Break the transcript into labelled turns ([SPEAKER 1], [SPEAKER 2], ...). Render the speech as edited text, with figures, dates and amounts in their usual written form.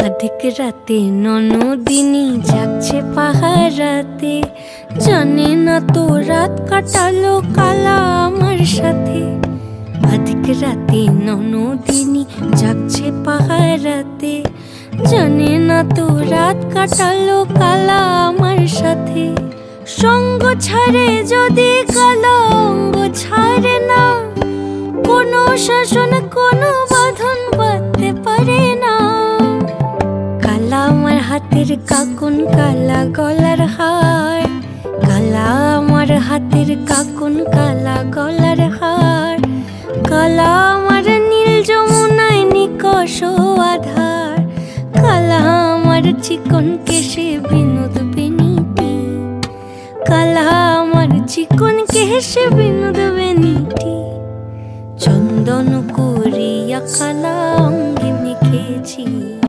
[SPEAKER 1] अधिक राते ननदिनी जागছে পাহারাতে, জানে না তো রাত কাটালো কালা আমার সাথে। अधिक রাতে ননদিনী जागছে পাহারাতে, জানে না তো রাত কাটালো কালা আমার সাথে। সঙ্গ ছাড়ে যদি কালা অঙ্গ ছাড়ে না, কোনো শাসন কোনো বাঁধন বাঁধতে পারে না। কালা আমার হাতের কাকুন কালা গলার হার, কালা আমার হাতের কাকুন কালা গলার হার, কালা আমার নীল যমুনায় নিকষ আধার, কালা আমার চিকন কেশে বিনোদ বেনিটি, কালা আমার চিকন কেশে বিনোদ বেনিটি। চন্দন করিয়া কালা